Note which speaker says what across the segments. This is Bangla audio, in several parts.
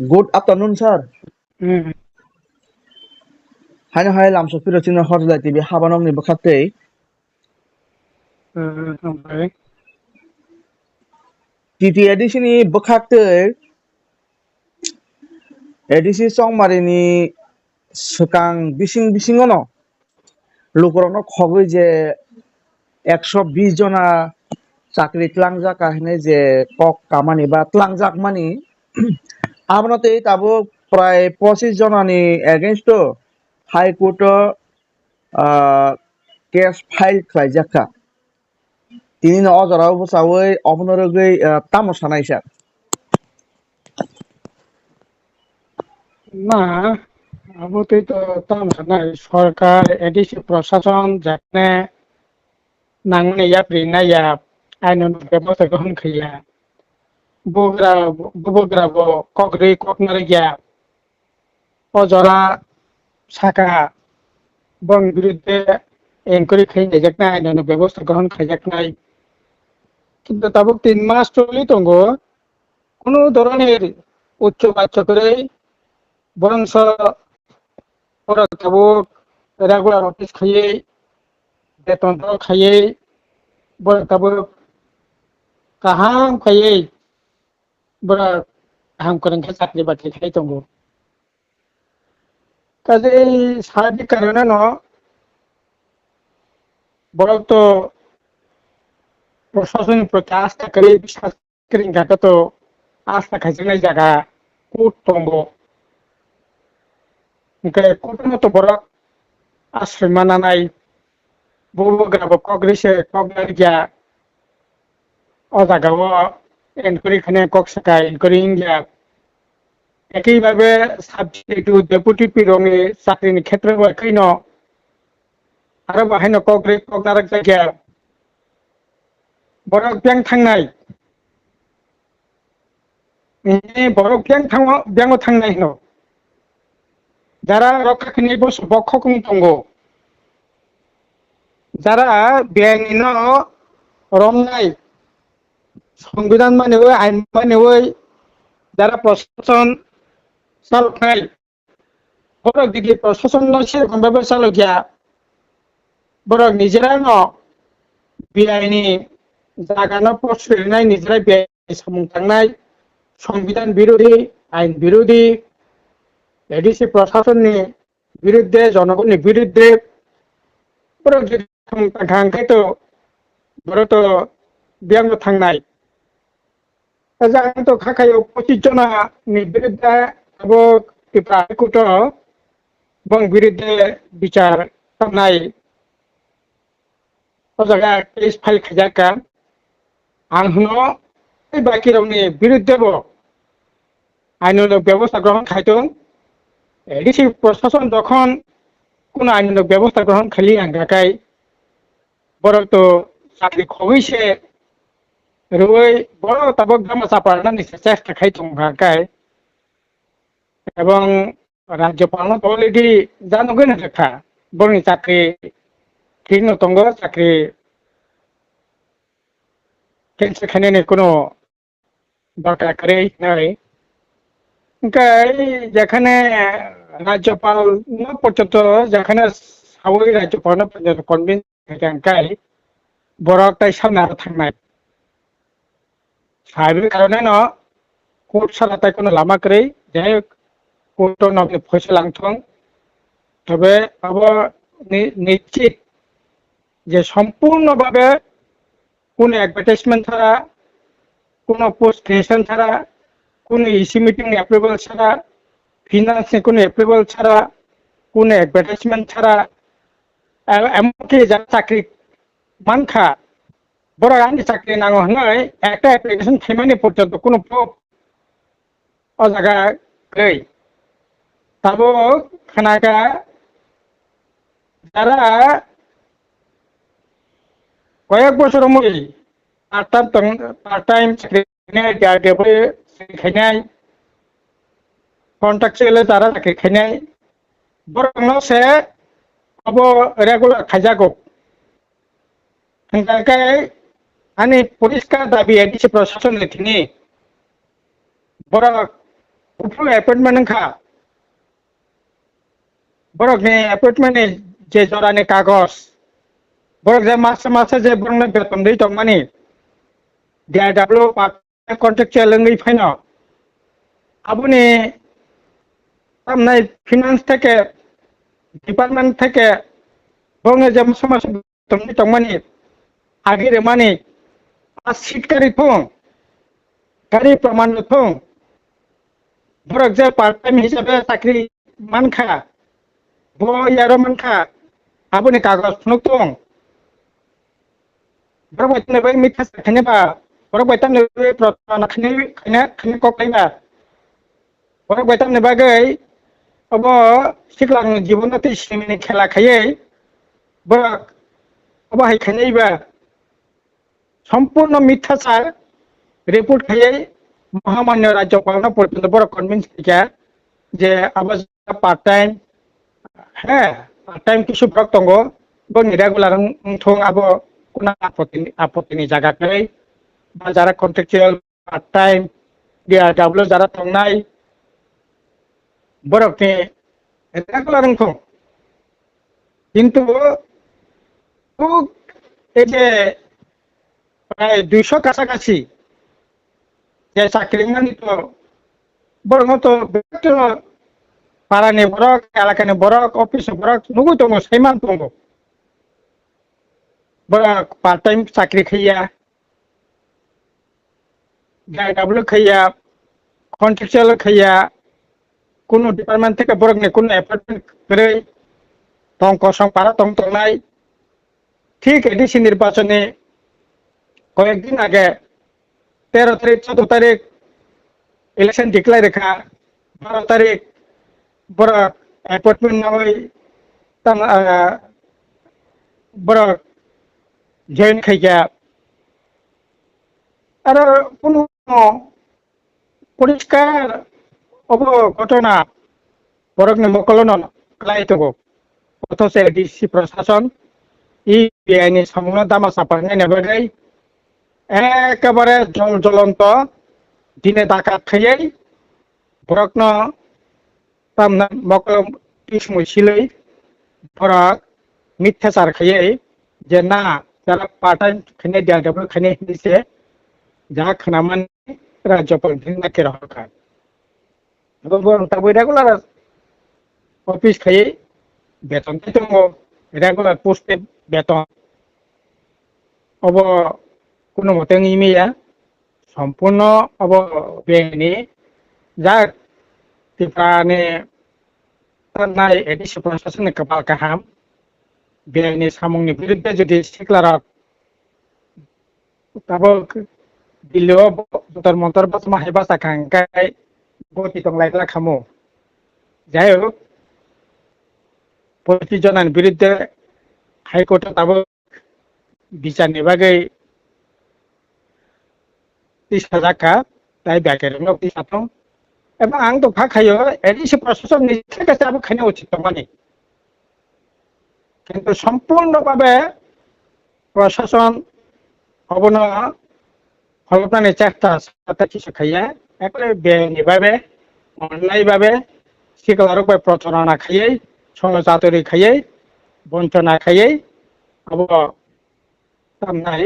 Speaker 1: Good afternoon, sir.
Speaker 2: Hmm.
Speaker 1: Hai hai làm số phiên trên hot lại TV Habanom ni bakate.
Speaker 2: Okay.
Speaker 1: TT edisi ni bakate. Edisi song mari ni sekang bising bising ono. Lukurano khogoi je 120 জনা চাকরি ত্লাংজাক কাহিনী যে কক কামানি বা ত্লাংজাক মানি আমনতে তাবো প্রায় 25 জনানি এগেইনস্ট হাইকোর্ট কেস ফাইল খাইজাকা তিনি অজরাও বসাওই অবনরগৈ তামো সানাইসা
Speaker 2: না আবুতেই তো তাম নাই সরকার এডিসি প্রশাসন যেখানে নাংনে ইয়াপ রিনাইয়া আইন ব্যবস্থা গ্রহণ খাইয়া বুগরা বুবগ্রাব কগরি ককনারে গিয়া অজরা শাখা বং বিরুদ্ধে এনকোয়ারি খাইয়ে যেখানে আইন ব্যবস্থা গ্রহণ খাইজাক নাই কিন্তু তাবুক 3 মাস চলি তঙ্গ কোনো ধরনের উচ্চ বাচ্চা করে বরংস ওরা তাবুক রেগুলার অফিস খাইয়ে বেতন খাইয়ে বড় তাবুক কাহাম খাইয়ে বড় কাহাম করেন চাকরি বাকরি খাই তঙ্গ কাজে সার্বিক কারণে ন বড় তো প্রশাসনের প্রতি আস্থা করে বিশ্বাস করি ঘাটা তো আস্থা খাইছে জায়গা কোর্ট তঙ্গ কোর্টের মতো বড় আশ্রয় মানা নাই বউগ্রাব কগ্রেসে কগনার গিয়া অজাগাও এনকোয়ারি খানে কক শাখা এনকোয়ারি ইন্ডিয়া একইভাবে সাবজেক্ট ডেপুটি পিরঙে চাকরির ক্ষেত্রে কইন আরো বাহাইনো কগ্রে কগনার জায়গা বড় ব্যাং থাংনাই বড় ব্যাং থাংনাই ন যারা রক্ষা খানি বস বক্ষ কুম তঙ্গ যারা ব্যাংন রমনাই সংবিধান মানে আইন মানে যারা প্রশাসন চালকাই বড় দিকে প্রশাসন সেরকম ভাবে চালকিয়া বড় নিজেরা ন বেআইনি জাগানো প্রশ্রয় নাই নিজেরাই বেআইনি সামুং থাংনাই সংবিধান বিরোধী আইন বিরোধী এডিসি প্রশাসনের বিরুদ্ধে জনগণের বিরুদ্ধে বড় ঘাংখাই তো বড় তো ব্যাঙ্গ থাংনাই তো খাখাই 25 জনা বিরুদ্ধে এবং হাইকোর্ট বং বিরুদ্ধে বিচার খামনাই ও জায়গা কেস ফাইল খাইজাকা আং হনো এই বাকি রাवनि বিরুদ্ধেও আইনানুগ ব্যবস্থা গ্রহণ খাইতং এডিসি প্রশাসন যখন কোন আইনানুগ ব্যবস্থা গ্রহণ খালি আঙ্গাকাই বড় তো চাকরি খবইছে রুই বড় তাবক গামা চাপানানি চেষ্টা খাইতং ভাকাই এবং রাজ্যপাল অলরেডি জানগোন রেখা বড় চাকরি ঠিক তঙ্গ চাকরি ক্যান্সেল খানে কোনো দরকার করে নাই যেখানে রাজ্যপাল না পর্যন্ত যেখানে সাউই রাজ্যপাল না পর্যন্ত কনভিন্স থাকাই বড় একটা সামনে আরো থাকনাই সার্বিক কারণে ন কোর্ট সালাতায় কোনো লামা করে যাই কোর্ট নবনি ফয়সলাংথং তবে আবার নিশ্চিত যে সম্পূর্ণভাবে কোনো অ্যাডভার্টাইজমেন্ট ছাড়া কোনো পোস্ট ক্রিয়েশন ছাড়া কোনো ইসি মিটিং অ্যাপ্রুভাল ছাড়া ফিনান্সে কোনো অ্যাপ্রুভাল ছাড়া কোনো অ্যাডভার্টাইজমেন্ট ছাড়া এমনকি যারা চাকরি মানখা বড় আইনি চাকরি নাঙো হনাই একটা অ্যাপ্লিকেশন থেমানি পর্যন্ত কোনো প্রুফ ও জায়গা গই তাবো খানাকা যারা কয়েক বছর মই পার্ট টাইম চাকরি খাইনাই কন্ট্রাকচুয়াল তারা চাকরি খাইনাই বরং সে अब रेगुलर खाइजागौ हंगाखाय आंनि परिष्कार दाबि एडिसि प्रशासन लेथिनि बरक उफ्रो एपॉइंटमेंट खा बरक ने एपॉइंटमेंट जे जरा ने कागज बरक जे मासे जे बरने बेतन दै दं माने DRW पार्ट कन्ट्रेक्चुअल लंगै फाइनो आबुनि तामनाय फिनान्स থেকে डिपार्टमेंट থেকে बरने जे मासे बेतन दै दं माने आगिरे माने आसिटकारि थं गारि प्रमाण थं बरक जे पार्ट टाइम हिसाबै साख्रि मानखा यारो मानखा आबुनि कागज फुनुक दं बरक बैतने बै मिथा साखने बा बरक बैतने बै प्रथना खने कक्लाइबा बरक बैतने बागै अब सिखलां जीवनते सिमिनि खेला खायै बरक अब हाय खनेबा सम्पूर्ण मिथ्याचार रिपोर्ट खायै महामान्य राज्यपाल पर्यन्त बरक कन्विन्स किया जे अब पार्ट टाइम है पार्ट टाइम किसु ब्रक दंगो बनि रेगुलार थं अब कुना आपत्तिनि जागाखै बा जारा कन्ट्रेक्चुअल पार्ट टाइम DRW जारा थांनाय बरकनि रेगुलार थं किन्तु এই যে প্রায় 200 কাছাকাছি যে চাকরি মানিত বরং তো পাড়ানি বরক এলাকানি বরক অফিস বরক নুগু দङ सैमान दङ বরক পার্ট টাইম চাকরি খাইয়া DRW খাইয়া কন্ট্রাকচুয়াল খাইয়া কোন ডিপার্টমেন্ট থেকে বরকনি কোন অ্যাপয়েন্টমেন্ট করে তং কসং পাড়া তং তংনাই ঠিক এডিসি নির্বাচনে কয়েকদিন আগে 13 তারিখ 14 তারিখ ইলেকশন ডিক্লেয়ার রেখা 12 তারিখ বড় অ্যাপয়েন্টমেন্ট নয় বড় জয়েন খাইয়া আর কোনো পরিষ্কার ঘটনা বরকনি মকলন খাইতব অথচ এডিসি প্রশাসন এই বেআইনি সামনে দামা চাপানাय নেবাগै একেবারে জ্বলন্ত দিনে ডাকাত খাইयै বরকন তামনা মকলম কিসমই সিलै বরক মিথ্যাচার খাইयै যে না যারা পার্ট টাইম খানে DRW খানে হিসে যা খানামান রাজ্যপাল ভিন্নাকে রাখা বরং তাবই রেগুলার অফিস খাইयै বেতন দङ रेगुलार पोस्टेड बेतन अब কোনো মতে ইমিয়া সম্পূর্ণ अब বেনি যা টিপানে তানাই এডিসি প্রশাসনের কপাল কাহাম বেনি সামংনি বিরুদ্ধে যদি সিকলার তাবো দিলেও তোর মন্তর বাস মাহাইবা সাকাঙ্কাই গতি তংলাইলা খামু যাই হোক প্রতিজনের বিরুদ্ধে হাইকোর্টে তাবো বিচারনি বাগै 30 টাকা তাই ব্যাকেরনো 30 এবং আং তো ভাখাयो এডিসি প্রশাসন নিচে কাছে আবো খানে উচিত মানে কিন্তু সম্পূর্ণভাবে প্রশাসন অবনা হলপানি চেষ্টা সাথে কিছু খাইয়া একলে বেনিভাবে অনলাইনভাবে শিকারক প্রচারণা খাইयै সহজাতরি খাইयै বঞ্চনা খাইयै अब তামনাই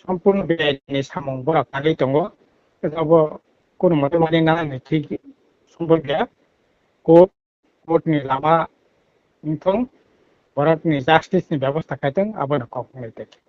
Speaker 2: সম্পূর্ণ বেআইনি সামং বরক আগै दङ अब কোনো মতে মানে না ঠিক সম্ভব গিয়া কোর্টনি লামা थं बरकनि জাস্টিসनि ব্যবস্থা খাইতেं আবার কখনো দেখে